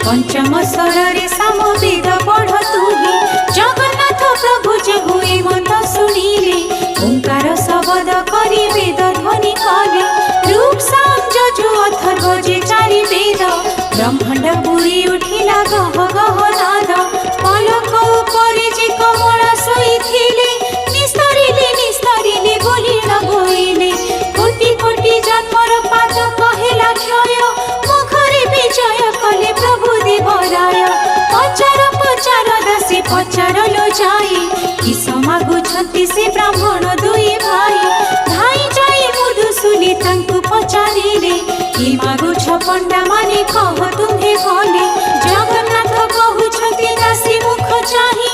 पंचम स्वर सामवेद पढ़ तुहे जगन्नाथ प्रभु हुए मत शुणिले ओंकार शब्द करी वेद ध्वनि कले रूप साम जजु अथर्व जे चारि वेद ब्रह्मांड पूरी उठिला गह गह नाद पलक उपरे जे कमला शोइथिले निस्तरिले बोली न बोइले कोटि कोटि जन्मर पाप कहेला क्षय मुखरे विजय कले प्रभु देवराय पचार दासी पचारलो जाए कि समागुछन्ति से ब्राह्मण दुई भाई धाई जाए मधुसूली तांकु पचारिले कि मागुछ पंडा माने कह तुम्हे भले जगन्नाथ कहउछन्ति दासी मुख चाहि